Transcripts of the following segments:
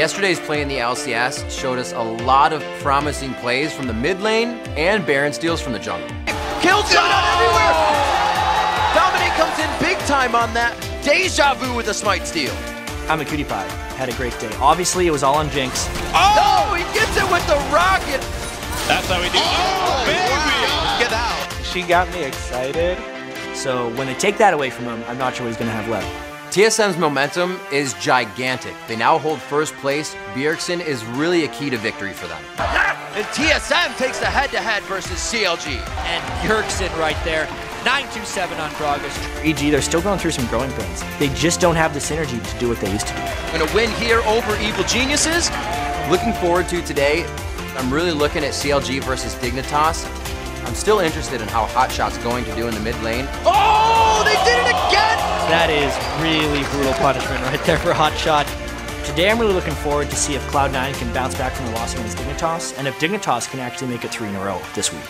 Yesterday's play in the LCS showed us a lot of promising plays from the mid lane and Baron steals from the jungle. Kills everywhere! Dominate comes in big time on that. Deja Vu with a smite steal. I'm a cutie pie. Had a great day. Obviously, it was all on Jinx. Oh! No, he gets it with the rocket! That's how we do it. Oh, baby! Wow. Get out. She got me excited. So when they take that away from him, I'm not sure what he's going to have left. TSM's momentum is gigantic. They now hold first place. Bjergsen is really a key to victory for them. And TSM takes the head-to-head versus CLG. And Bjergsen right there. 927 on Gragas. EG, they're still going through some growing pains. They just don't have the synergy to do what they used to do. Gonna win here over Evil Geniuses. Looking forward to today, I'm really looking at CLG versus Dignitas. I'm still interested in how Hotshot's going to do in the mid lane. Oh, they did it again! That is really brutal punishment right there for Hotshot. Today I'm really looking forward to see if Cloud9 can bounce back from the loss against Dignitas, and if Dignitas can actually make it 3 in a row this week.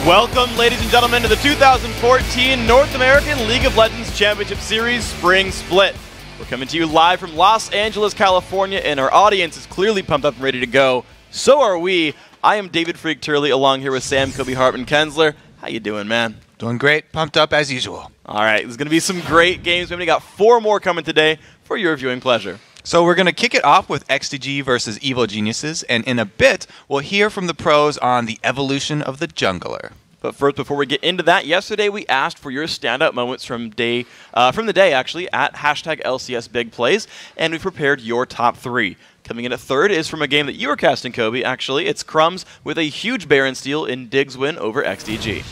Welcome, ladies and gentlemen, to the 2014 North American League of Legends Championship Series Spring Split. We're coming to you live from Los Angeles, California, and our audience is clearly pumped up and ready to go. So are we. I am David Freak Turley, along here with Sam, Kobe, Hartman, Kensler. How you doing, man? Doing great. Pumped up as usual. All right, there's going to be some great games. We've only got 4 more coming today for your viewing pleasure. So we're going to kick it off with XDG versus Evil Geniuses, and in a bit, we'll hear from the pros on the evolution of the jungler. But first, before we get into that, yesterday we asked for your standout moments from the day actually at hashtag LCS Big Plays, and we prepared your top 3. Coming in at third is from a game that you were casting, Kobe. Actually, it's Crumbs with a huge Baron steal in Dig's win over XDG.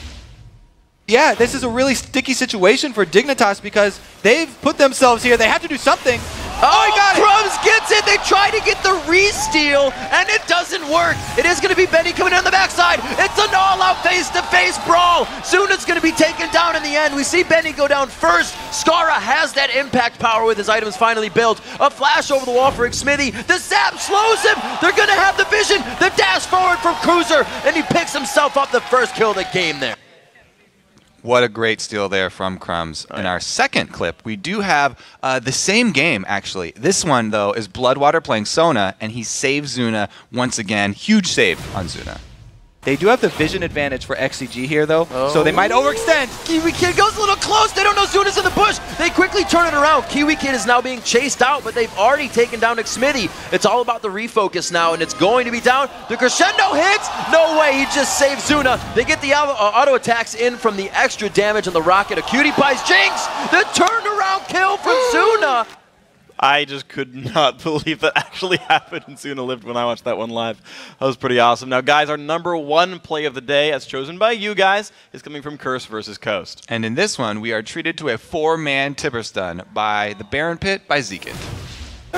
Yeah, this is a really sticky situation for Dignitas because they've put themselves here. They have to do something. Oh, he got it! Crumbs gets it! They try to get the re-steal, and it doesn't work. It is going to be Benny coming in on the backside. It's an all-out face-to-face brawl. Zuna's going to be taken down in the end. We see Benny go down first. Skara has that impact power with his items finally built. A flash over the wall for Xmithy. The zap slows him. They're going to have the vision. The dash forward from Cruiser, and he picks himself up the first kill of the game there. What a great steal there from Crumbs. In our second clip, we do have the same game, actually. This one, though, is Bloodwater playing Sona, and he saves Zuna once again. Huge save on Zuna. They do have the vision advantage for XCG here, though, so they might overextend. Kiwi Kid goes a little close. They don't know Zuna's in the bush. They quickly turn it around. Kiwi Kid is now being chased out, but they've already taken down Xmithy. It's all about the refocus now, and it's going to be down. The crescendo hits. No way. He just saved Zuna. They get the auto attacks in from the extra damage on the rocket. A Cutie Pie's Jinx. The turnaround kill from Zuna. I just could not believe that actually happened, and Zuna lived when I watched that one live. That was pretty awesome. Now, guys, our #1 play of the day, as chosen by you guys, is coming from Curse versus Coast. And in this one, we are treated to a 4-man tipper stun by the Baron Pit by Zekit.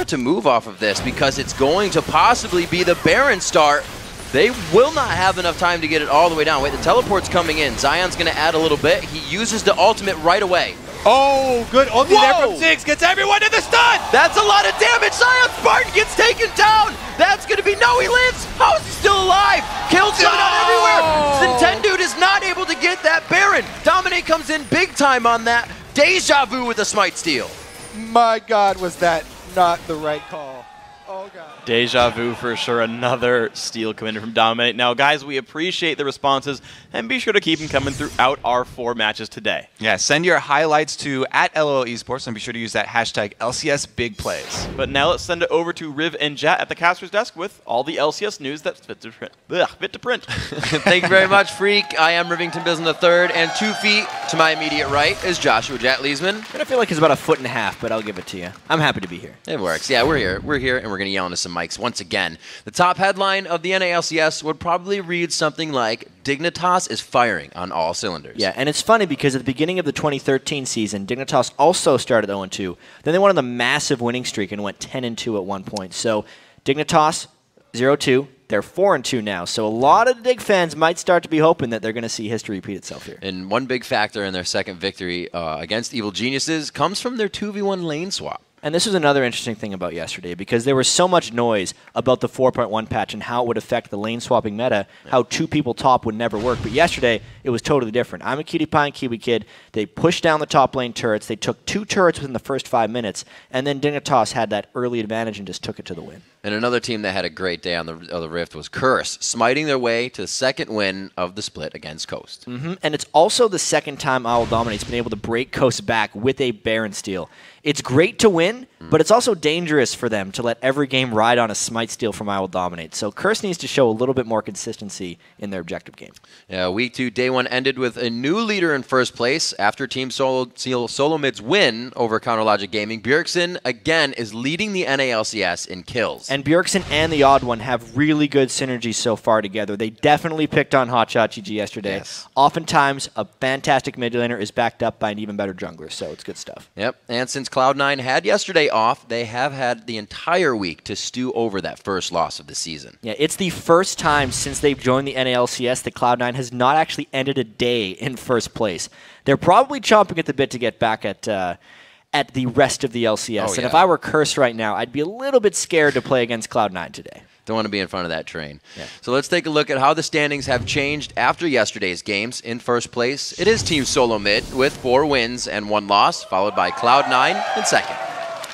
To move off of this because it's going to possibly be the Baron start. They will not have enough time to get it all the way down. Wait, the teleport's coming in. Zion's going to add a little bit. He uses the ultimate right away. Oh, good ulti there from Ziggs. Gets everyone in the stun. That's a lot of damage. Zion Spartan gets taken down. That's going to be, no, he lives. How is he still alive? Kills coming out everywhere. Zintendude is not able to get that Baron. Dominate comes in big time on that. Deja Vu with a smite steal. My God, was that not the right call? Oh, God. Deja Vu for sure. Another steal coming in from Dominate. Now, guys, we appreciate the responses, and be sure to keep them coming throughout our 4 matches today. Yeah, send your highlights to @LOL Esports, and be sure to use that hashtag LCS Big Plays. But now let's send it over to Riv and Jat at the caster's desk with all the LCS news that's fit to print. Fit to print. Thank you very much, Freak. I am Rivington Bism III, and 2 feet to my immediate right is Joshua Jat Leesman. I feel like he's about 1.5 feet, but I'll give it to you. I'm happy to be here. It works. Yeah, we're here. We're here, and we're going to yell into some mics once again. The top headline of the NA LCS would probably read something like, Dignitas is firing on all cylinders. Yeah, and it's funny because at the beginning of the 2013 season, Dignitas also started 0-2. Then they went on the massive winning streak and went 10-2 at one point. So Dignitas, 0-2. They're 4-2 now, so a lot of Dig fans might start to be hoping that they're going to see history repeat itself here. And one big factor in their second victory against Evil Geniuses comes from their 2v1 lane swap. And this was another interesting thing about yesterday, because there was so much noise about the 4.1 patch and how it would affect the lane swapping meta, how 2 people top would never work. But yesterday, it was totally different. I'm a Cutie Pie and Kiwi Kid. They pushed down the top lane turrets. They took 2 turrets within the first 5 minutes, and then Dignitas had that early advantage and just took it to the win. And another team that had a great day on the Rift was Curse, smiting their way to the second win of the split against Coast. And it's also the second time Owl Dominate's been able to break Coast back with a Baron steal. It's great to win, but it's also dangerous for them to let every game ride on a smite steal from Owl Dominate. So Curse needs to show a little bit more consistency in their objective game. Yeah, week 2, day 1 ended with a new leader in first place after Team Solo Mid's win over Counterlogic Gaming. Bjergsen again is leading the NA LCS in kills. And Bjergsen and the Odd One have really good synergy so far together. They definitely picked on Hotshot GG yesterday. Yes. Oftentimes, a fantastic mid laner is backed up by an even better jungler, so it's good stuff. Yep, and since Cloud9 had yesterday off, they have had the entire week to stew over that first loss of the season. Yeah, it's the first time since they've joined the NALCS that Cloud9 has not actually ended a day in first place. They're probably chomping at the bit to get back at the rest of the LCS. And if I were Curse right now, I'd be a little bit scared to play against Cloud9 today. Don't want to be in front of that train. Yeah. So let's take a look at how the standings have changed after yesterday's games. In first place, it is Team Solo Mid with 4 wins and 1 loss, followed by Cloud9 in second.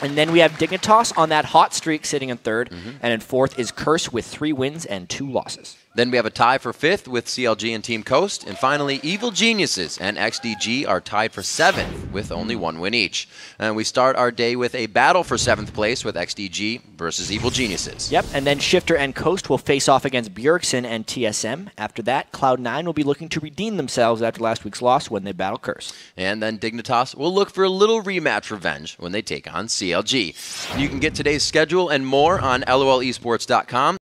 And then we have Dignitas on that hot streak sitting in third. And in fourth is Curse with 3 wins and 2 losses. Then we have a tie for 5th with CLG and Team Coast. And finally, Evil Geniuses and XDG are tied for 7th with only 1 win each. And we start our day with a battle for 7th place with XDG versus Evil Geniuses. Yep, and then Shifter and Coast will face off against Bjergsen and TSM. After that, Cloud9 will be looking to redeem themselves after last week's loss when they battle Curse. And then Dignitas will look for a little rematch revenge when they take on CLG. You can get today's schedule and more on lolesports.com.